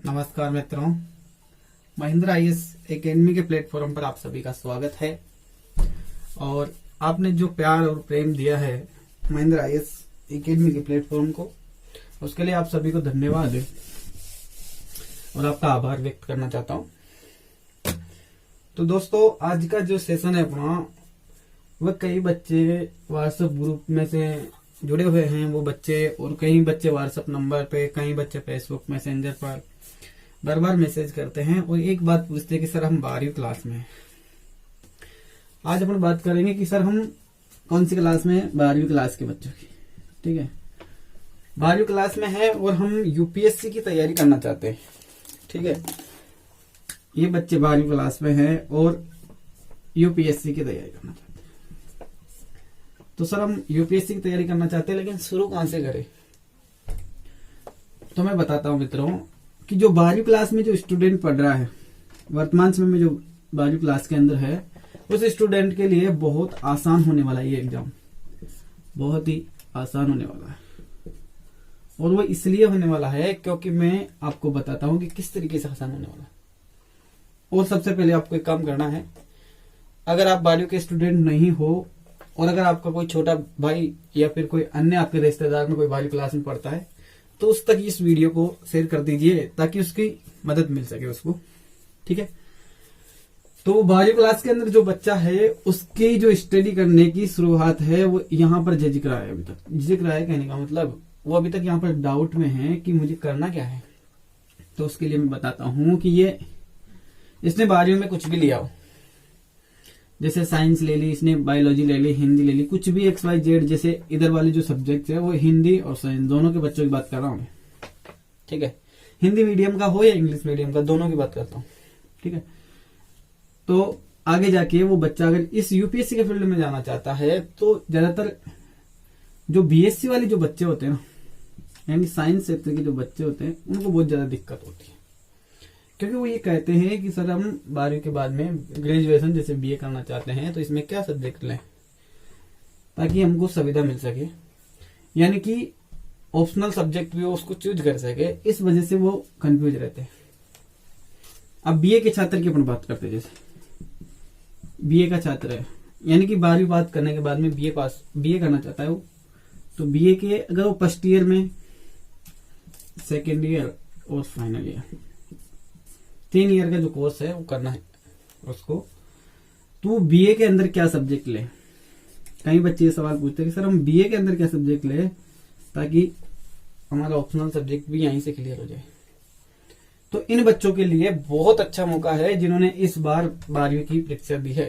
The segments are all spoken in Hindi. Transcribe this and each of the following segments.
नमस्कार मित्रों, महिंद्रा आईएएस एकेडमी के प्लेटफॉर्म पर आप सभी का स्वागत है। और आपने जो प्यार और प्रेम दिया है महिंद्रा आईएएस एकेडमी के प्लेटफॉर्म को, उसके लिए आप सभी को धन्यवाद है और आपका आभार व्यक्त करना चाहता हूं। तो दोस्तों, आज का जो सेशन है अपना, वह कई बच्चे व्हाट्सएप ग्रुप में से जुड़े हुए हैं वो बच्चे, और कई बच्चे व्हाट्सएप नंबर पे, कई बच्चे फेसबुक मैसेंजर पर बार बार मैसेज करते हैं और एक बात पूछते हैं कि सर हम 12वीं क्लास में हैं। आज अपन बात करेंगे कि सर हम कौन सी क्लास में हैं। 12वीं क्लास के बच्चों की, ठीक है, 12वीं क्लास में है और हम यूपीएससी की तैयारी करना चाहते हैं, ठीक है। ये बच्चे 12वीं क्लास में हैं और यूपीएससी की तैयारी करना चाहते हैं। तो सर हम यूपीएससी की तैयारी करना चाहते हैं, लेकिन शुरू कहां से करें? तो मैं बताता हूं मित्रों कि जो 12वीं क्लास में जो स्टूडेंट पढ़ रहा है, वर्तमान समय में जो 12वीं क्लास के अंदर है, उस स्टूडेंट के लिए बहुत आसान होने वाला है। ये एग्जाम बहुत ही आसान होने वाला है, और वो इसलिए होने वाला है क्योंकि मैं आपको बताता हूं कि किस तरीके से आसान होने वाला है। और सबसे पहले आपको एक काम करना है, अगर आप 12वीं के स्टूडेंट नहीं हो और अगर आपका कोई छोटा भाई या फिर कोई अन्य आपके रिश्तेदार में कोई 12वीं क्लास में पढ़ता है, तो उस तक इस वीडियो को शेयर कर दीजिए ताकि उसकी मदद मिल सके उसको, ठीक है। तो 12वीं क्लास के अंदर जो बच्चा है, उसकी जो स्टडी करने की शुरुआत है वो यहाँ पर झिझक रहा है। अभी तक झिझक रहा है, कहने का मतलब वो अभी तक यहाँ पर डाउट में है कि मुझे करना क्या है। तो उसके लिए मैं बताता हूँ कि इसने 12वीं में कुछ भी लिया हो, जैसे साइंस ले ली इसने, बायोलॉजी ले ली, हिंदी ले ली, कुछ भी XYZ, जैसे इधर वाले जो सब्जेक्ट है वो हिंदी और साइंस दोनों के बच्चों की बात कर रहा हूं मैं, ठीक है। हिंदी मीडियम का हो या इंग्लिश मीडियम का, दोनों की बात करता हूं, ठीक है। तो आगे जाके वो बच्चा अगर इस यूपीएससी के फील्ड में जाना चाहता है, तो ज्यादातर जो बीएससी वाले जो बच्चे होते हैं ना, यानी साइंस क्षेत्र के जो बच्चे होते हैं, उनको बहुत ज्यादा दिक्कत होती है, क्योंकि वो ये कहते हैं कि सर हम 12वीं के बाद में ग्रेजुएशन जैसे बीए करना चाहते हैं, तो इसमें क्या सब्जेक्ट लें ताकि हमको सुविधा मिल सके, यानी कि ऑप्शनल सब्जेक्ट भी वो उसको चूज कर सके। इस वजह से वो कंफ्यूज रहते हैं। अब बीए के छात्र की अपन बात करते हैं, जैसे बीए का छात्र है, यानी कि 12वीं बात करने के बाद में बीए करना चाहता है वो, तो बीए के अगर वो फर्स्ट ईयर में, सेकेंड ईयर और फाइनल ईयर, 3 ईयर का जो कोर्स है वो करना है उसको, तो बीए के अंदर क्या सब्जेक्ट ले। कई बच्चे ये सवाल पूछते हैं कि सर हम बीए के अंदर क्या सब्जेक्ट ले ताकि हमारा ऑप्शनल सब्जेक्ट भी यहीं से क्लियर हो जाए। तो इन बच्चों के लिए बहुत अच्छा मौका है जिन्होंने इस बार 12वीं की परीक्षा दी है,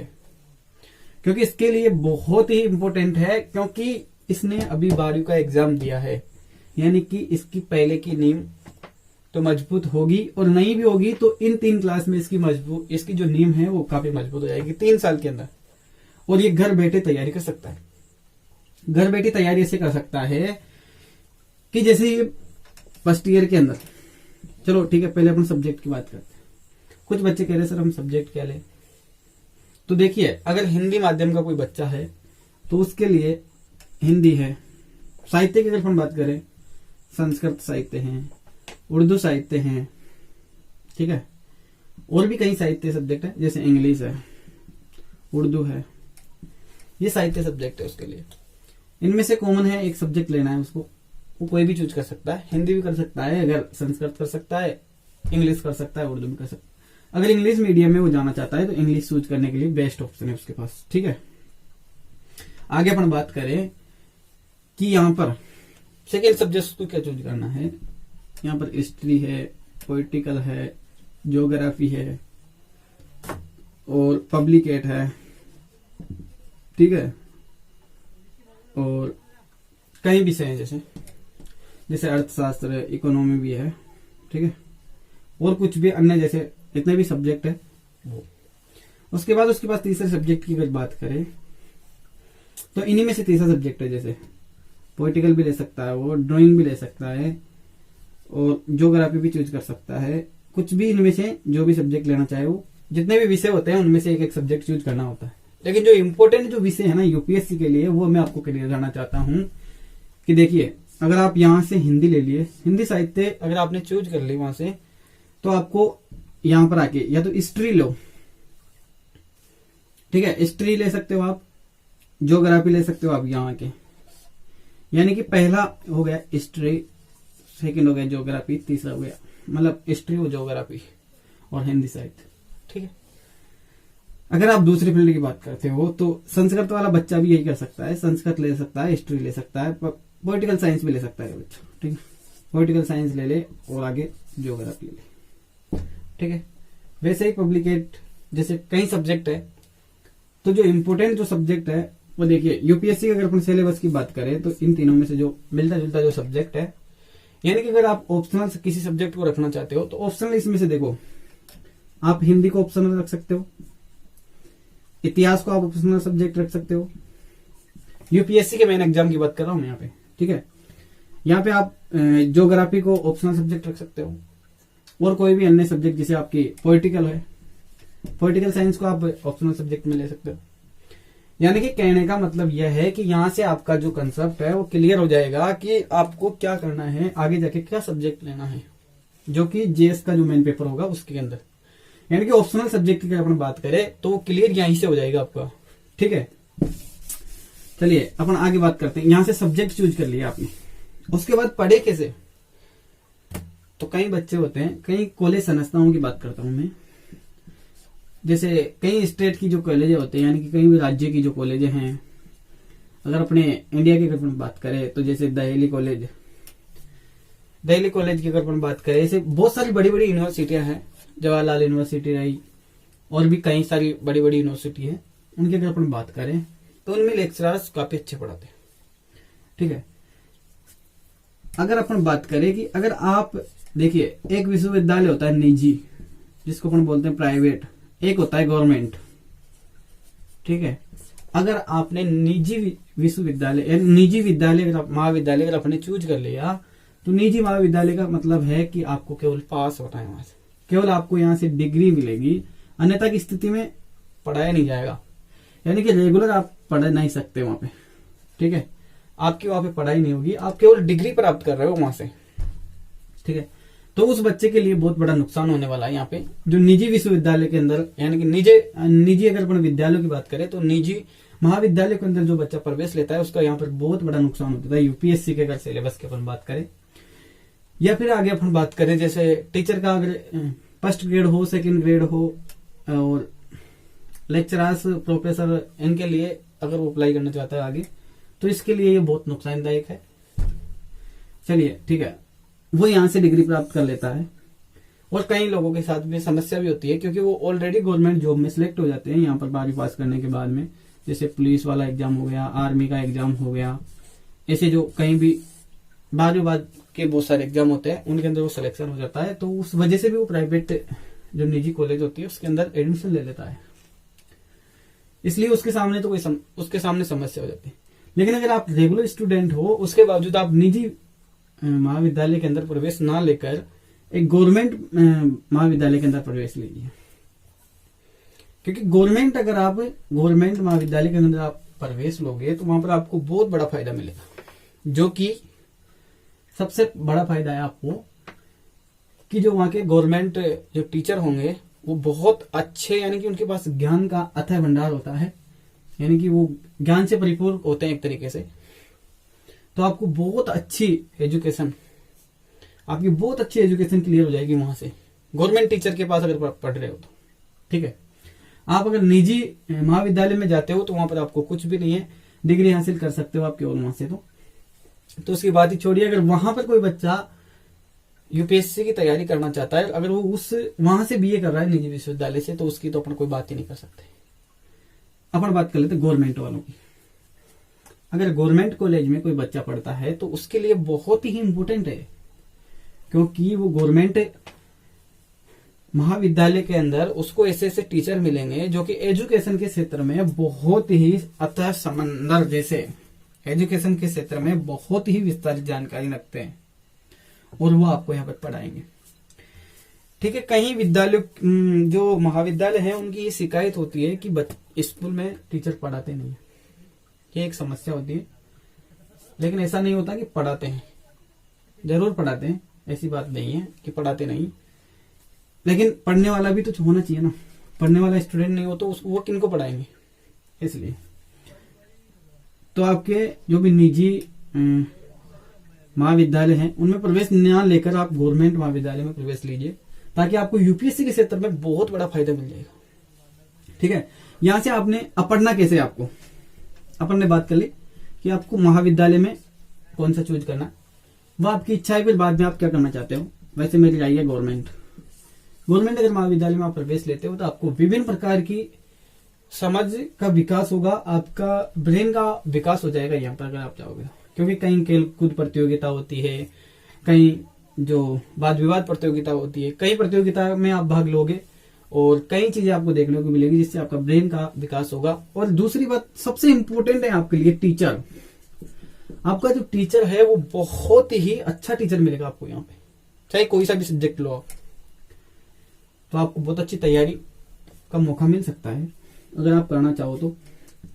क्योंकि इसके लिए बहुत ही इंपॉर्टेंट है, क्योंकि इसने अभी 12वीं का एग्जाम दिया है, यानी कि इसकी पहले की नींव तो मजबूत होगी, और नहीं भी होगी तो इन 3 क्लास में इसकी जो नींव है वो काफी मजबूत हो जाएगी 3 साल के अंदर। और ये घर बैठे तैयारी कर सकता है। घर बैठी तैयारी ऐसे कर सकता है कि जैसे ये फर्स्ट ईयर के अंदर, चलो ठीक है, पहले अपन सब्जेक्ट की बात करते हैं। कुछ बच्चे कह रहे हैं सर हम सब्जेक्ट क्या लें, तो देखिए अगर हिंदी माध्यम का कोई बच्चा है तो उसके लिए हिंदी है। साहित्य की अगर हम बात करें, संस्कृत साहित्य है, उर्दू साहित्य है, ठीक है, और भी कई साहित्य सब्जेक्ट है, जैसे इंग्लिश है, उर्दू है, ये साहित्य सब्जेक्ट है उसके लिए। इनमें से कॉमन है एक सब्जेक्ट लेना है उसको, वो कोई भी चूज कर सकता है। हिंदी भी कर सकता है, अगर संस्कृत कर सकता है, इंग्लिश कर सकता है, उर्दू भी कर सकता है। अगर इंग्लिश मीडियम में वो जाना चाहता है तो इंग्लिश चूज करने के लिए बेस्ट ऑप्शन है उसके पास, ठीक है। आगे अपन बात करें कि यहाँ पर सेकेंड सब्जेक्ट उसको क्या चूज करना है। यहाँ पर हिस्ट्री है, पॉलिटिकल है, ज्योग्राफी है और पब्लिकेट है, ठीक है, और कई विषय हैं जैसे अर्थशास्त्र है, इकोनॉमी भी है, ठीक है, और कुछ भी अन्य जैसे जितने भी सब्जेक्ट है वो। उसके बाद उसके पास तीसरे सब्जेक्ट की अगर बात करें तो इन्हीं में से तीसरा सब्जेक्ट है, जैसे पॉलिटिकल भी ले सकता है, वो ड्राइंग भी ले सकता है और ज्योग्राफी भी चूज कर सकता है। कुछ भी इनमें से जो भी सब्जेक्ट लेना चाहे वो, जितने भी विषय होते हैं उनमें से एक सब्जेक्ट चूज करना होता है। लेकिन जो इम्पोर्टेंट जो विषय है ना यूपीएससी के लिए, वो मैं आपको क्लियर करना चाहता हूं कि देखिए अगर आप यहाँ से हिंदी ले लिए, हिंदी साहित्य अगर आपने चूज कर ली वहां से, तो आपको यहां पर आके या तो हिस्ट्री लो, ठीक है, हिस्ट्री ले सकते हो आप, ज्योग्राफी ले सकते हो आप यहाँ आके। यानी कि पहला हो गया हिस्ट्री, सेकंड हो गया ज्योग्राफी, तीसरा हो गया मतलब हिस्ट्री और ज्योग्राफी और हिंदी साहित्य, ठीक है। अगर आप दूसरी फील्ड की बात करते हो तो संस्कृत वाला बच्चा भी यही कर सकता है, संस्कृत ले सकता है, हिस्ट्री ले सकता है, पॉलिटिकल साइंस भी ले सकता है बच्चा, ठीक है। पॉलिटिकल साइंस ले ले और आगे ज्योग्राफी ले ले, ठीक है। वैसे ही पब्लिकेट जैसे कई सब्जेक्ट है, तो जो इम्पोर्टेंट जो सब्जेक्ट है वो देखिए, यूपीएससी अगर अपन सिलेबस की बात करें तो इन तीनों में से जो मिलता जुलता जो सब्जेक्ट है, यानी कि अगर आप ऑप्शनल किसी सब्जेक्ट को रखना चाहते हो तो ऑप्शनल इसमें से देखो, आप हिंदी को ऑप्शनल रख सकते हो, इतिहास को आप ऑप्शनल सब्जेक्ट रख सकते हो। यूपीएससी के मेन एग्जाम की बात कर रहा हूं यहाँ पे, ठीक है। यहाँ पे आप ज्योग्राफी को ऑप्शनल सब्जेक्ट रख सकते हो, और कोई भी अन्य सब्जेक्ट जैसे आपकी पॉलिटिकल है, पॉलिटिकल साइंस को आप ऑप्शनल सब्जेक्ट में ले सकते हो। यानी कि कहने का मतलब यह है कि यहां से आपका जो कंसेप्ट है वो क्लियर हो जाएगा कि आपको क्या करना है, आगे जाके क्या सब्जेक्ट लेना है, जो कि जेएस का जो मेन पेपर होगा उसके अंदर। यानी कि ऑप्शनल सब्जेक्ट की अगर अपन बात करें तो वो क्लियर यहीं से हो जाएगा आपका, ठीक है। चलिए अपन आगे बात करते हैं। यहां से सब्जेक्ट चूज कर लिया आपने, उसके बाद पढ़े कैसे, तो कई बच्चे होते हैं, कई कॉलेज संस्थाओं की बात करता हूं मैं, जैसे कई स्टेट की जो कॉलेज होते हैं, यानी कि कई भी राज्य की जो कॉलेज हैं, अगर अपने इंडिया की अगर बात करें तो जैसे दिल्ली कॉलेज की अगर अपन बात करें, ऐसे बहुत सारी बड़ी बड़ी यूनिवर्सिटियां हैं, जवाहरलाल यूनिवर्सिटी रही और भी कई सारी बड़ी बड़ी यूनिवर्सिटी है, उनकी अगर अपन बात करें तो उनमें लेक्चरर्स काफी अच्छे पढ़ाते हैं, ठीक है। अगर अपन बात करें कि अगर आप देखिए, एक विश्वविद्यालय होता है निजी, जिसको अपन बोलते हैं प्राइवेट, एक होता है गवर्नमेंट, ठीक है। अगर आपने निजी विश्वविद्यालय, निजी विद्यालय, महाविद्यालय अगर आपने चूज कर लिया, तो निजी महाविद्यालय का मतलब है कि आपको केवल पास होना है, वहां से केवल आपको यहां से डिग्री मिलेगी, अन्यथा की स्थिति में पढ़ाया नहीं जाएगा। यानी कि रेगुलर आप पढ़ नहीं सकते वहां पे, ठीक है, आपकी वहां पे पढ़ाई नहीं होगी, आप केवल डिग्री प्राप्त कर रहे हो वहां से, ठीक है। तो उस बच्चे के लिए बहुत बड़ा नुकसान होने वाला है यहाँ पे, जो निजी विश्वविद्यालय के अंदर, यानी कि निजी अगर अपन विद्यालयों की बात करें तो निजी महाविद्यालय के अंदर जो बच्चा प्रवेश लेता है उसका यहाँ पर बहुत बड़ा नुकसान होता है, यूपीएससी के अगर सिलेबस की अपन बात करें। या फिर आगे अपन बात करें जैसे टीचर का, अगर फर्स्ट ग्रेड हो, सेकेंड ग्रेड हो, और लेक्चरर्स, प्रोफेसर, इनके लिए अगर वो अप्लाई करना चाहता है आगे, तो इसके लिए ये बहुत नुकसानदायक है। चलिए ठीक है, वो यहां से डिग्री प्राप्त कर लेता है, और कई लोगों के साथ में समस्या भी होती है, क्योंकि वो ऑलरेडी गवर्नमेंट जॉब में सिलेक्ट हो जाते हैं यहाँ पर 12वीं पास करने के बाद में, जैसे पुलिस वाला एग्जाम हो गया, आर्मी का एग्जाम हो गया, ऐसे जो कहीं भी 12वीं बाद के बहुत सारे एग्जाम होते हैं उनके अंदर वो सिलेक्शन हो जाता है, तो उस वजह से भी वो प्राइवेट जो निजी कॉलेज होती है उसके अंदर एडमिशन ले लेता है, इसलिए उसके सामने तो उसके सामने समस्या हो जाती है। लेकिन अगर आप रेगुलर स्टूडेंट हो, उसके बावजूद आप निजी महाविद्यालय के अंदर प्रवेश ना लेकर एक गवर्नमेंट महाविद्यालय के अंदर प्रवेश लीजिए, क्योंकि गवर्नमेंट महाविद्यालय के अंदर आप प्रवेश लोगे तो वहां पर आपको बहुत बड़ा फायदा मिलेगा, जो कि सबसे बड़ा फायदा है आपको कि जो वहां के गवर्नमेंट जो टीचर होंगे वो बहुत अच्छे, यानी कि उनके पास ज्ञान का अथाह भंडार होता है, यानी कि वो ज्ञान से परिपूर्ण होते हैं एक तरीके से। तो आपको बहुत अच्छी एजुकेशन क्लियर हो जाएगी वहां से, गवर्नमेंट टीचर के पास अगर पढ़ रहे हो तो, ठीक है। आप अगर निजी महाविद्यालय में जाते हो तो वहां पर आपको कुछ भी नहीं है, डिग्री हासिल कर सकते हो आप केवल वहां से, तो उसकी बात ही छोड़िए। अगर वहां पर कोई बच्चा यूपीएससी की तैयारी करना चाहता है, अगर वो वहां से बीए कर रहा है निजी विश्वविद्यालय से, तो उसकी तो अपन कोई बात ही नहीं कर सकते। अपन बात कर लेते गवर्नमेंट वालों की। अगर गवर्नमेंट कॉलेज में कोई बच्चा पढ़ता है तो उसके लिए बहुत ही इंपॉर्टेंट है, क्योंकि वो गवर्नमेंट महाविद्यालय के अंदर उसको ऐसे ऐसे टीचर मिलेंगे जो कि एजुकेशन के क्षेत्र में बहुत ही अतः समंदर जैसे एजुकेशन के क्षेत्र में बहुत ही विस्तारित जानकारी रखते हैं, और वो आपको यहाँ पर पढ़ाएंगे, ठीक है। कहीं विद्यालय जो महाविद्यालय है उनकी ये शिकायत होती है कि स्कूल में टीचर पढ़ाते नहीं, ये एक समस्या होती है। लेकिन ऐसा नहीं होता कि पढ़ाते हैं, जरूर पढ़ाते हैं, ऐसी बात नहीं है कि पढ़ाते नहीं। लेकिन पढ़ने वाला भी तो होना चाहिए ना, पढ़ने वाला स्टूडेंट नहीं हो तो वो किनको पढ़ाएंगे। इसलिए तो आपके जो भी निजी महाविद्यालय हैं उनमें प्रवेश न लेकर आप गवर्नमेंट महाविद्यालय में प्रवेश लीजिए, ताकि आपको यूपीएससी के क्षेत्र में बहुत बड़ा फायदा मिल जाएगा। ठीक है, यहां से आपने अब पढ़ना कैसे, आपको अपन ने बात कर ली कि आपको महाविद्यालय में कौन सा चूज करना, वो आपकी इच्छा है, फिर बाद में आप क्या करना चाहते हो। वैसे मेरी राय है गवर्नमेंट अगर महाविद्यालय में आप प्रवेश लेते हो तो आपको विभिन्न प्रकार की समझ का विकास होगा, आपका ब्रेन का विकास हो जाएगा यहाँ पर अगर आप चाहोगे, क्योंकि कहीं खेलकूद प्रतियोगिता होती है, कहीं जो वाद विवाद प्रतियोगिता होती है, कई प्रतियोगिता में आप भाग लोगे और कई चीजें आपको देखने को मिलेगी जिससे आपका ब्रेन का विकास होगा। और दूसरी बात सबसे इंपॉर्टेंट है आपके लिए टीचर, आपका जो टीचर है वो बहुत ही अच्छा टीचर मिलेगा आपको यहाँ पे, चाहे कोई सा भी सब्जेक्ट लो आप, तो आपको बहुत अच्छी तैयारी का मौका मिल सकता है अगर आप करना चाहो तो।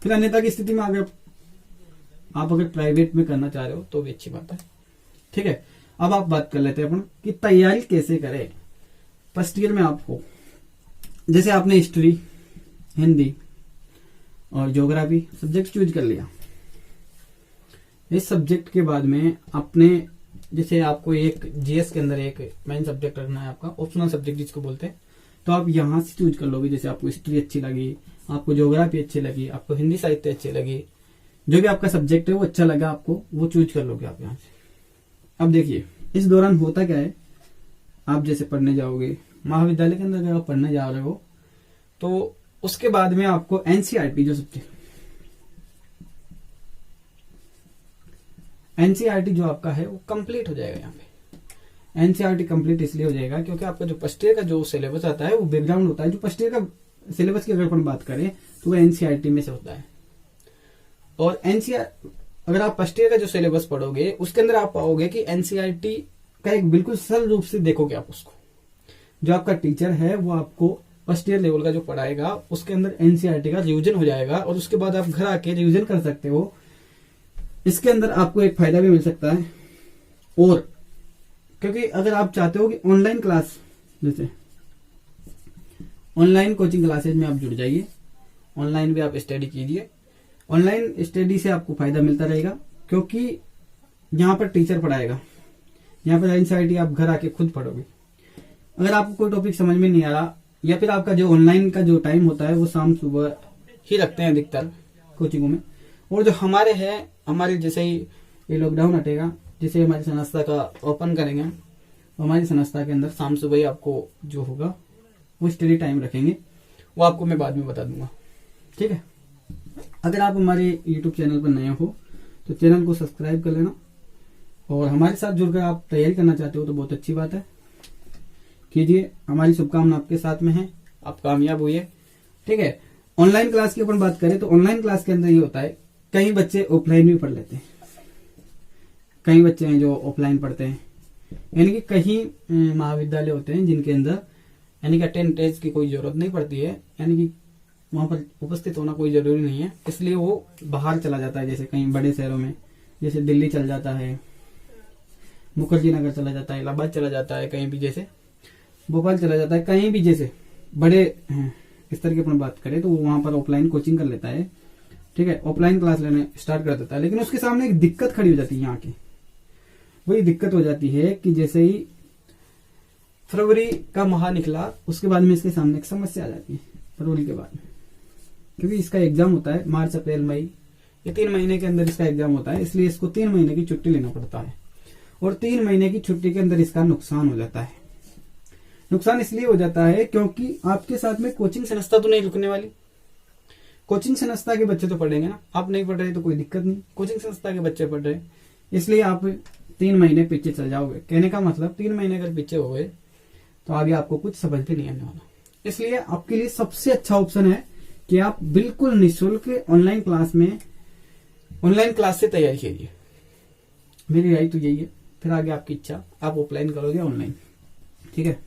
फिर अन्यथा की स्थिति में अगर आप प्राइवेट में करना चाह रहे हो तो भी अच्छी बात है। ठीक है, अब आप बात कर लेते हैं अपन कि तैयारी कैसे करें। फर्स्ट ईयर में आपको जैसे आपने हिस्ट्री, हिंदी और ज्योग्राफी सब्जेक्ट चूज कर लिया, इस सब्जेक्ट के बाद में अपने जैसे आपको एक जीएस के अंदर एक मेन सब्जेक्ट रखना है, आपका ऑप्शनल सब्जेक्ट जिसको बोलते हैं, तो आप यहां से चूज कर लोगे। जैसे आपको हिस्ट्री अच्छी लगी, आपको ज्योग्राफी अच्छी लगी, आपको हिंदी साहित्य अच्छी लगी, जो भी आपका सब्जेक्ट है वो अच्छा लगा आपको, वो चूज कर लोगे आप यहाँ से। अब देखिए इस दौरान होता क्या है, आप जैसे पढ़ने जाओगे महाविद्यालय के अंदर, अगर आप पढ़ने जा रहे हो तो उसके बाद में आपको एनसीईआरटी जो सब्जेक्ट एनसीईआरटी जो आपका है वो कंप्लीट हो जाएगा। यहाँ पे एनसीईआरटी कंप्लीट इसलिए हो जाएगा क्योंकि आपका जो फर्स्ट ईयर का जो सिलेबस आता है वो बैकग्राउंड होता है। जो फर्स्ट ईयर का सिलेबस की अगर अपन बात करें तो वो एनसीईआरटी में से होता है। और एनसीईआरटी अगर आप फर्स्ट ईयर का जो सिलेबस पढ़ोगे उसके अंदर आप पाओगे कि एनसीईआरटी का एक बिल्कुल सरल रूप से देखोगे आप उसको, जो आपका टीचर है वो आपको फर्स्ट ईयर लेवल का जो पढ़ाएगा उसके अंदर एनसीईआरटी का रिवीजन हो जाएगा और उसके बाद आप घर आके रिवीजन कर सकते हो। इसके अंदर आपको एक फायदा भी मिल सकता है, और क्योंकि अगर आप चाहते हो कि ऑनलाइन क्लास, जैसे ऑनलाइन कोचिंग क्लासेज में आप जुड़ जाइए, ऑनलाइन भी आप स्टडी कीजिए। ऑनलाइन स्टडी से आपको फायदा मिलता रहेगा क्योंकि यहाँ पर टीचर पढ़ाएगा, यहाँ पर एनसीईआरटी आप घर आके खुद पढ़ोगे। अगर आपको कोई टॉपिक समझ में नहीं आ रहा, या फिर आपका जो ऑनलाइन का जो टाइम होता है वो शाम सुबह ही रखते हैं अधिकतर कोचिंगों में, और जो हमारे है, हमारे जैसे ही ये लॉकडाउन हटेगा, जैसे हमारी संस्था का ओपन करेंगे तो हमारी संस्था के अंदर शाम सुबह ही आपको जो होगा वो स्टडी टाइम रखेंगे, वो आपको मैं बाद में बता दूंगा। ठीक है, अगर आप हमारे यूट्यूब चैनल पर नए हो तो चैनल को सब्सक्राइब कर लेना, और हमारे साथ जुड़कर आप तैयारी करना चाहते हो तो बहुत अच्छी बात है, कीजिए। हमारी शुभकामना आपके साथ में है, आप कामयाब हुई है। ठीक है, ऑनलाइन क्लास की अपन बात करें तो ऑनलाइन क्लास के अंदर ये होता है, कई बच्चे ऑफलाइन भी पढ़ लेते हैं, कई बच्चे हैं जो ऑफलाइन पढ़ते हैं, यानी कि कहीं महाविद्यालय होते हैं जिनके अंदर यानी कि अटेंडेंस की कोई जरूरत नहीं पड़ती है, यानी कि वहां पर उपस्थित होना कोई जरूरी नहीं है, इसलिए वो बाहर चला जाता है। जैसे कहीं बड़े शहरों में, जैसे दिल्ली चल जाता है, मुखर्जी नगर चला जाता है, इलाहाबाद चला जाता है, कहीं भी जैसे भोपाल चला जाता है, कहीं भी जैसे बड़े इस तरह की अपन बात करें तो वो वहां पर ऑफलाइन कोचिंग कर लेता है। ठीक है, ऑफलाइन क्लास लेने स्टार्ट कर देता है, लेकिन उसके सामने एक दिक्कत खड़ी हो जाती है यहाँ की। वही दिक्कत हो जाती है कि जैसे ही फरवरी का माह निकला उसके बाद में इसके सामने एक समस्या आ जाती है फरवरी के बाद, क्योंकि इसका एग्जाम होता है मार्च अप्रैल मई, ये 3 महीने के अंदर इसका एग्जाम होता है, इसलिए इसको 3 महीने की छुट्टी लेना पड़ता है। और 3 महीने की छुट्टी के अंदर इसका नुकसान हो जाता है। नुकसान इसलिए हो जाता है क्योंकि आपके साथ में कोचिंग संस्था तो नहीं रुकने वाली, कोचिंग संस्था के बच्चे तो पढ़ेंगे ना, आप नहीं पढ़ रहे तो कोई दिक्कत नहीं, कोचिंग संस्था के बच्चे पढ़ रहे, इसलिए आप 3 महीने पीछे चल जाओगे। कहने का मतलब 3 महीने अगर पीछे हो गए तो आगे आपको कुछ समझ भी नहीं आने वाला। इसलिए आपके लिए सबसे अच्छा ऑप्शन है कि आप बिल्कुल निःशुल्क ऑनलाइन क्लास से तैयारी कीजिए। मेरी राय तो यही है, फिर आगे आपकी इच्छा, आप ऑफलाइन करोगे ऑनलाइन। ठीक है,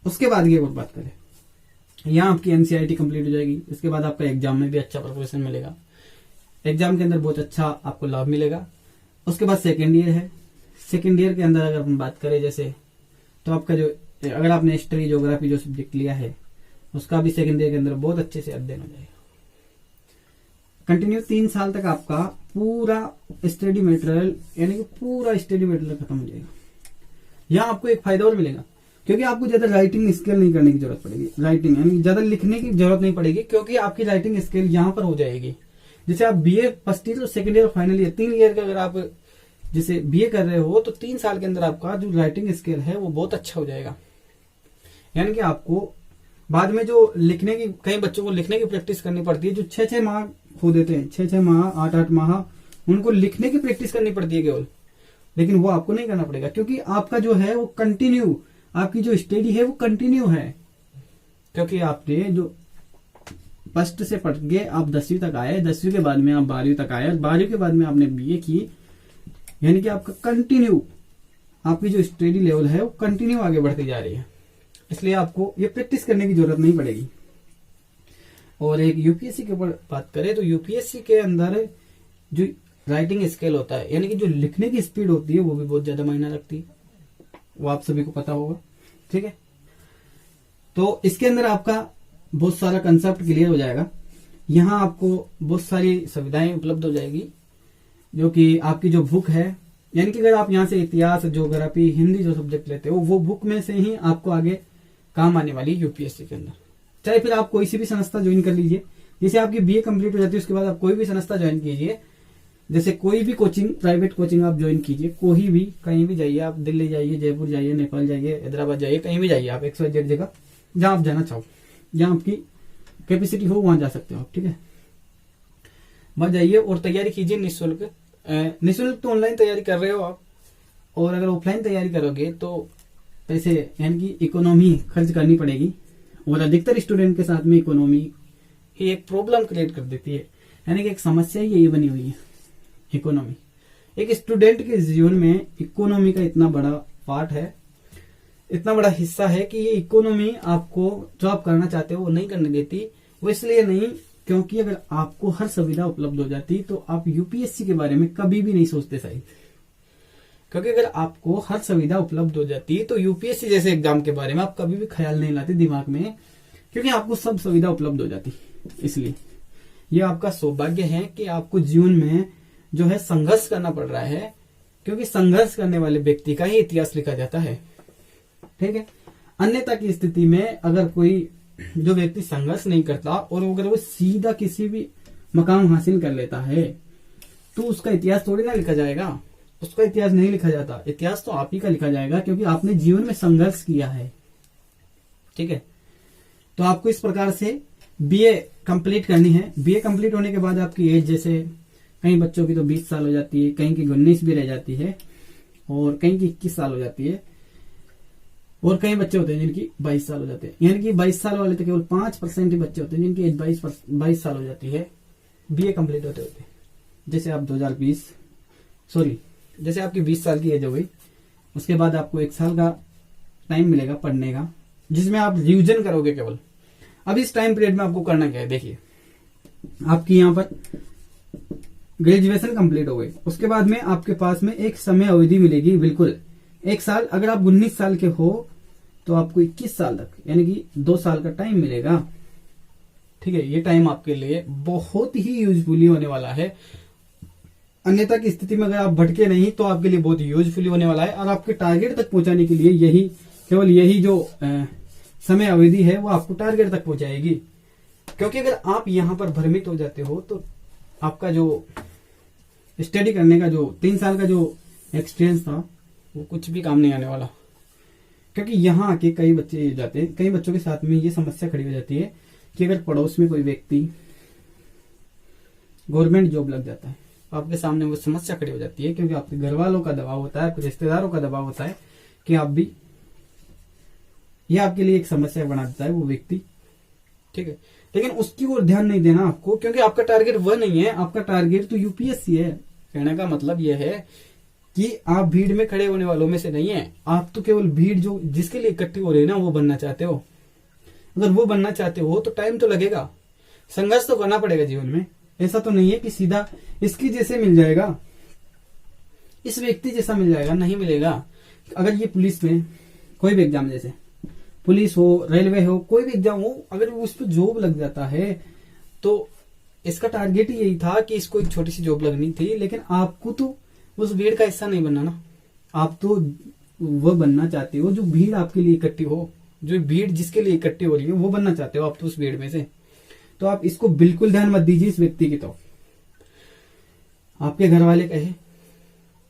उसके बाद की और बात करें, यहाँ आपकी एनसीईआरटी कंप्लीट हो जाएगी, इसके बाद आपका एग्जाम में भी अच्छा प्रिपरेशन मिलेगा, एग्जाम के अंदर बहुत अच्छा आपको लाभ मिलेगा। उसके बाद सेकेंड ईयर है, सेकेंड ईयर के अंदर अगर हम बात करें जैसे, तो आपका जो अगर आपने हिस्ट्री ज्योग्राफी जो सब्जेक्ट लिया है उसका भी सेकेंड ईयर के अंदर बहुत अच्छे से अध्ययन हो जाएगा। कंटिन्यू 3 साल तक आपका पूरा स्टडी मटेरियल यानी कि पूरा स्टडी मटेरियल खत्म हो जाएगा। यहाँ आपको एक फायदा और मिलेगा क्योंकि आपको ज्यादा राइटिंग स्किल नहीं करने की जरूरत पड़ेगी। राइटिंग यानी ज्यादा लिखने की जरूरत नहीं पड़ेगी क्योंकि आपकी राइटिंग स्किल यहाँ पर हो जाएगी। जैसे आप बीए फर्स्ट ईयर और second year final year 3 year का अगर आप जैसे बीए कर रहे हो तो 3 साल के अंदर आपका जो राइटिंग स्किल है वो बहुत अच्छा हो जाएगा। यानी कि आपको बाद में जो लिखने की, कई बच्चों को लिखने की प्रैक्टिस करनी पड़ती है जो 6-6 माह खो देते हैं, 6-6 माह 8-8 माह उनको लिखने की प्रैक्टिस करनी पड़ती है केवल, लेकिन वो आपको नहीं करना पड़ेगा क्योंकि आपका जो है वो कंटिन्यू, आपकी जो स्टडी है वो कंटिन्यू है। क्योंकि आपने जो फर्स्ट से पढ़ के आप 10वीं तक आए, 10वीं के बाद में आप 12वीं तक आए, 12वीं के बाद में आपने बीए की, यानी कि आपका कंटिन्यू, आपकी जो स्टडी लेवल है वो कंटिन्यू आगे बढ़ती जा रही है। इसलिए आपको ये प्रैक्टिस करने की जरूरत नहीं पड़ेगी। और एक यूपीएससी के ऊपर बात करें तो यूपीएससी के अंदर जो राइटिंग स्किल होता है यानी कि जो लिखने की स्पीड होती है वो भी बहुत ज्यादा मायना रखती है, वो आप सभी को पता होगा। ठीक है, तो इसके अंदर आपका बहुत सारा कंसेप्ट क्लियर हो जाएगा। यहाँ आपको बहुत सारी सुविधाएं उपलब्ध हो जाएगी जो कि आपकी जो बुक है, यानी कि अगर आप यहाँ से इतिहास, ज्योग्राफी, हिंदी जो सब्जेक्ट लेते हो वो बुक में से ही आपको आगे काम आने वाली है यूपीएससी के अंदर। चाहे फिर आप कोई सी भी संस्था ज्वाइन कर लीजिए, जैसे आपकी बीए कंप्लीट हो जाती है उसके बाद आप कोई भी संस्था ज्वाइन कीजिए, जैसे कोई भी कोचिंग, प्राइवेट कोचिंग आप ज्वाइन कीजिए, कोई भी, कहीं भी जाइए आप, दिल्ली जाइए, जयपुर जाइए, नेपाल जाइए, हैदराबाद जाइए, कहीं भी जाइए आप, XYZ जगह जहां आप जाना चाहो, जहां आपकी कैपेसिटी हो वहां जा सकते हो आप। ठीक है, वहां जाइए और तैयारी कीजिए निःशुल्क। निःशुल्क तो ऑनलाइन तैयारी कर रहे हो आप, और अगर ऑफलाइन तैयारी करोगे तो पैसे यानी कि इकोनॉमी खर्च करनी पड़ेगी, और अधिकतर स्टूडेंट के साथ में इकोनॉमी ही एक प्रॉब्लम क्रिएट कर देती है, यानी कि एक समस्या ही यही बनी हुई है इकोनॉमी। एक स्टूडेंट के जीवन में इकोनॉमी का इतना बड़ा पार्ट है, इतना बड़ा हिस्सा है कि ये इकोनॉमी आपको जो आप करना चाहते हो वो नहीं करने देती। वो इसलिए नहीं क्योंकि अगर आपको हर सुविधा उपलब्ध हो जाती तो आप यूपीएससी के बारे में कभी भी नहीं सोचते शायद, क्योंकि अगर आपको हर सुविधा उपलब्ध हो जाती तो यूपीएससी जैसे एग्जाम के बारे में आप कभी भी ख्याल नहीं लाते दिमाग में, क्योंकि आपको सब सुविधा उपलब्ध हो जाती। इसलिए ये आपका सौभाग्य है कि आपको जीवन में जो है संघर्ष करना पड़ रहा है, क्योंकि संघर्ष करने वाले व्यक्ति का ही इतिहास लिखा जाता है। ठीक है, अन्यथा की स्थिति में अगर कोई जो व्यक्ति संघर्ष नहीं करता और अगर वो सीधा किसी भी मकाम हासिल कर लेता है तो उसका इतिहास थोड़ी ना लिखा जाएगा, उसका इतिहास नहीं लिखा जाता, इतिहास तो आप ही का लिखा जाएगा क्योंकि आपने जीवन में संघर्ष किया है। ठीक है, तो आपको इस प्रकार से बीए कंप्लीट करनी है। बीए कंप्लीट होने के बाद आपकी एज, जैसे कई बच्चों की तो 20 साल हो जाती है, कहीं की 19 भी रह जाती है, और कहीं की 21 साल हो जाती है, और कई बच्चे होते हैं जिनकी 22 साल हो जाते हैं। यानी कि 22 साल वाले तो केवल 5% ही बच्चे होते हैं जिनकी एज 22 साल हो जाती है बीए कंप्लीट होते होते। जैसे आप जैसे आपकी 20 साल की एज हो गई, उसके बाद आपको 1 साल का टाइम मिलेगा पढ़ने का, जिसमें आप रिविजन करोगे केवल। अब इस टाइम पीरियड में आपको करना क्या है, देखिए आपकी यहाँ पर ग्रेजुएशन कंप्लीट हो गई, उसके बाद में आपके पास में एक समय अवधि मिलेगी, बिल्कुल 1 साल। अगर आप 19 साल के हो तो आपको 21 साल तक यानी कि 2 साल का टाइम मिलेगा। ठीक है, ये टाइम आपके लिए बहुत ही यूजफुली होने वाला है। अन्यथा की स्थिति में अगर आप भटके नहीं तो आपके लिए बहुत यूजफुली होने वाला है, और आपके टारगेट तक पहुंचाने के लिए केवल यही जो समय अवधि है वो आपको टारगेट तक पहुंचाएगी। क्योंकि अगर आप यहां पर भ्रमित हो जाते हो तो आपका जो स्टडी करने का जो 3 साल का जो एक्सपीरियंस था वो कुछ भी काम नहीं आने वाला। क्योंकि यहाँ आके कई बच्चे जाते हैं, कई बच्चों के साथ में ये समस्या खड़ी हो जाती है कि अगर पड़ोस में कोई व्यक्ति गवर्नमेंट जॉब लग जाता है, आपके सामने वो समस्या खड़ी हो जाती है, क्योंकि आपके घर वालों का दबाव होता है, आपके रिश्तेदारों का दबाव होता है कि आप भी, यह आपके लिए एक समस्या बना देता है वो व्यक्ति। ठीक है, लेकिन उसकी ओर ध्यान नहीं देना आपको, क्योंकि आपका टारगेट वह नहीं है, आपका टारगेट तो यूपीएससी है। कहने का मतलब यह है कि आप भीड़ में खड़े होने वालों में से नहीं है, आप तो केवल भीड़ जो जिसके लिए इकट्ठी हो रही है ना वो बनना चाहते हो। अगर वो बनना चाहते हो तो टाइम तो लगेगा, संघर्ष तो करना पड़ेगा जीवन में। ऐसा तो नहीं है कि सीधा इसकी जैसे मिल जाएगा, इस व्यक्ति जैसा मिल जाएगा, नहीं मिलेगा। अगर ये पुलिस में कोई भी एग्जाम, जैसे पुलिस हो, रेलवे हो, कोई भी एग्जाम हो, अगर उस पर जॉब लग जाता है तो इसका टारगेट ही यही था कि इसको एक छोटी सी जॉब लगनी थी। लेकिन आपको तो उस भीड़ का हिस्सा नहीं बनना ना, आप तो वो बनना चाहते हो जो भीड़ आपके लिए इकट्ठी हो, जो भीड़ जिसके लिए इकट्ठी हो रही है वो बनना चाहते हो आप तो उस भीड़ में से। तो आप इसको बिल्कुल ध्यान मत दीजिए इस व्यक्ति की। तो आपके घर वाले कहे,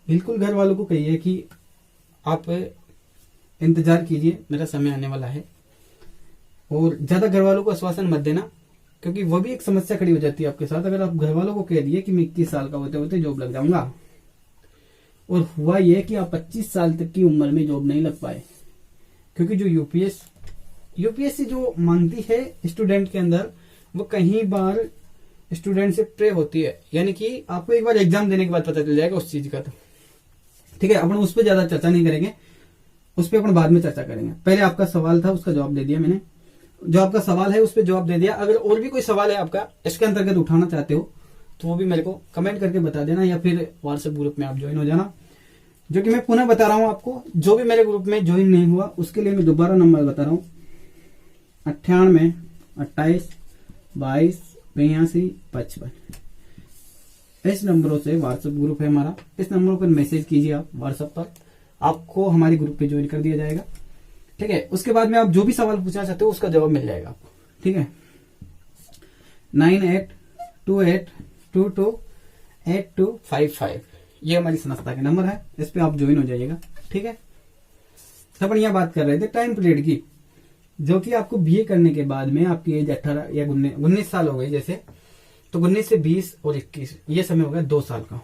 बिल्कुल घर वालों को कहिए कि आप इंतजार कीजिए, मेरा समय आने वाला है। और ज्यादा घर वालों को आश्वासन मत देना, क्योंकि वो भी एक समस्या खड़ी हो जाती है आपके साथ। अगर आप घर वालों को कह दिए कि मैं 21 साल का होते होते जॉब लग जाऊंगा, और हुआ यह कि आप 25 साल तक की उम्र में जॉब नहीं लग पाए, क्योंकि जो यूपीएससी जो मांगती है स्टूडेंट के अंदर, वो कहीं बार स्टूडेंट से प्रे होती है। यानी कि आपको एक बार एग्जाम देने के बाद पता चल जाएगा उस चीज का। तो ठीक है, अपन उस पर ज्यादा चर्चा नहीं करेंगे, उस पर अपन बाद में चर्चा करेंगे। पहले आपका सवाल था, उसका जवाब दे दिया मैंने। जो आपका सवाल है उस पर जवाब दे दिया। अगर और भी कोई सवाल है आपका इसके अंतर्गत उठाना चाहते हो तो वो भी मेरे को कमेंट करके बता देना, या फिर व्हाट्सएप ग्रुप में आप ज्वाइन हो जाना। जो कि मैं पुनः बता रहा हूं आपको, जो भी मेरे ग्रुप में ज्वाइन नहीं हुआ उसके लिए मैं दोबारा नंबर बता रहा हूं, 98 28 22 82 55। इस नंबरों से व्हाट्सएप ग्रुप है हमारा, इस नंबरों पर मैसेज कीजिए आप व्हाट्सएप पर, आपको हमारे ग्रुप पे ज्वाइन कर दिया जाएगा। ठीक है, उसके बाद में आप जो भी सवाल पूछना चाहते हो उसका जवाब मिल जाएगा आपको। ठीक है, 9828228255 ये हमारी संस्था के नंबर है, इस पे आप ज्वाइन हो जाइएगा। ठीक है, तो अपन यहाँ बात कर रहे थे टाइम पीरियड की, जो कि आपको बीए करने के बाद में आपकी एज 18 या 19 साल हो गई जैसे, तो 19 से 20 और 21 ये समय हो गया 2 साल का।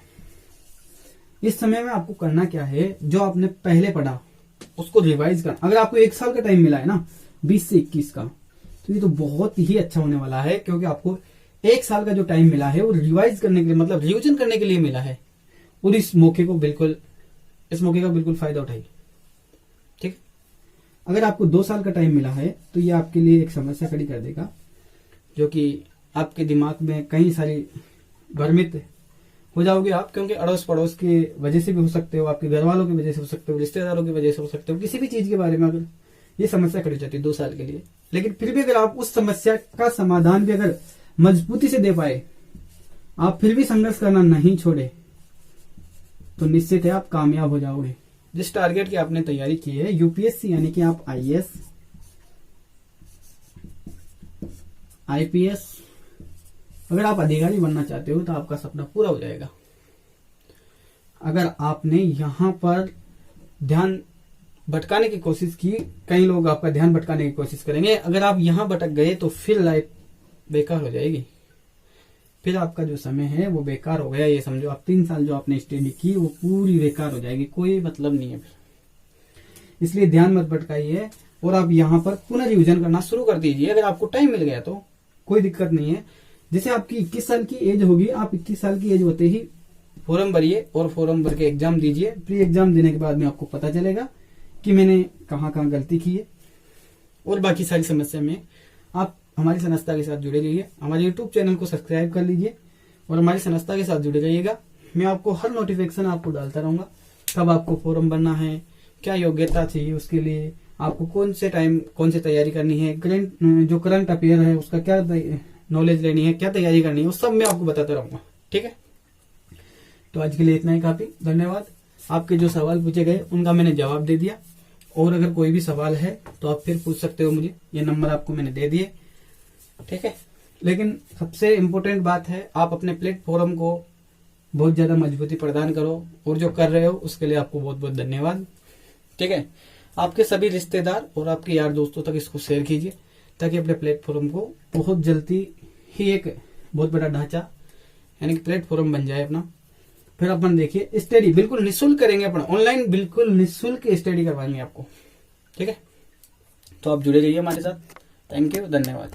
इस समय में आपको करना क्या है, जो आपने पहले पढ़ा उसको रिवाइज करना। अगर आपको 1 साल का टाइम मिला है ना 20 से 21 का, तो ये तो बहुत ही अच्छा होने वाला है, क्योंकि आपको 1 साल का जो टाइम मिला है वो रिवाइज करने के लिए, मतलब रिविजन करने के लिए मिला है। और इस मौके का बिल्कुल फायदा उठाइए। ठीक, अगर आपको 2 साल का टाइम मिला है तो ये आपके लिए एक समस्या खड़ी कर देगा, जो कि आपके दिमाग में कई सारी भ्रमित हो जाओगे आप, क्योंकि अड़ोस पड़ोस की वजह से भी हो सकते हो, आपके घर वालों की वजह से हो सकते हो, रिश्तेदारों की वजह से हो सकते हो, किसी भी चीज के बारे में अगर ये समस्या खड़ी हो जाती है 2 साल के लिए। लेकिन फिर भी अगर आप उस समस्या का समाधान भी अगर मजबूती से दे पाए, आप फिर भी संघर्ष करना नहीं छोड़े, तो निश्चित है आप कामयाब हो जाओगे। जिस टारगेट की आपने तैयारी की है यूपीएससी, यानी कि आप आईएएस, आईपीएस, अगर आप अधिकारी बनना चाहते हो तो आपका सपना पूरा हो जाएगा। अगर आपने यहां पर ध्यान भटकाने की कोशिश की, कई लोग आपका ध्यान भटकाने की कोशिश करेंगे, अगर आप यहां भटक गए तो फिर लाइफ बेकार हो जाएगी, फिर आपका जो समय है वो बेकार हो गया। ये समझो आप 3 साल जो आपने स्टडी की वो पूरी बेकार हो जाएगी, कोई मतलब नहीं है फिर। इसलिए ध्यान मत भटकाइए और आप यहाँ पर पुनः रिविजन करना शुरू कर दीजिए। अगर आपको टाइम मिल गया तो कोई दिक्कत नहीं है। जैसे आपकी 21 साल की एज होगी, आप 21 साल की एज होते ही फॉर्म भरिए और फॉर्म भर के एग्जाम दीजिए। प्री एग्जाम देने के बाद में आपको पता चलेगा कि मैंने कहाँ कहाँ गलती की है, और बाकी सारी समस्या में आप हमारी संस्था के साथ जुड़े रहिए। हमारे यूट्यूब चैनल को सब्सक्राइब कर लीजिए और हमारी संस्था के साथ जुड़े रहिएगा। मैं आपको हर नोटिफिकेशन आपको डालता रहूंगा, कब आपको फॉर्म भरना है, क्या योग्यता चाहिए उसके लिए, आपको कौन से टाइम कौन सी तैयारी करनी है, करंट अफेयर है उसका क्या नॉलेज लेनी है, क्या तैयारी करनी है, वो सब मैं आपको बताता रहूंगा। ठीक है, तो आज के लिए इतना ही काफी। धन्यवाद। आपके जो सवाल पूछे गए उनका मैंने जवाब दे दिया, और अगर कोई भी सवाल है तो आप फिर पूछ सकते हो मुझे, ये नंबर आपको मैंने दे दिए। ठीक है, लेकिन सबसे इम्पोर्टेंट बात है आप अपने प्लेटफॉर्म को बहुत ज्यादा मजबूती प्रदान करो, और जो कर रहे हो उसके लिए आपको बहुत बहुत धन्यवाद। ठीक है, आपके सभी रिश्तेदार और आपके यार दोस्तों तक इसको शेयर कीजिए, ताकि अपने प्लेटफॉर्म को बहुत जल्दी ही एक बहुत बड़ा ढांचा यानी कि प्लेटफॉर्म बन जाए अपना। फिर अपन देखिए स्टडी बिल्कुल निःशुल्क करेंगे, अपन ऑनलाइन बिल्कुल निःशुल्क स्टडी करवाएंगे आपको। ठीक है, तो आप जुड़े रहिए हमारे साथ। थैंक यू, धन्यवाद।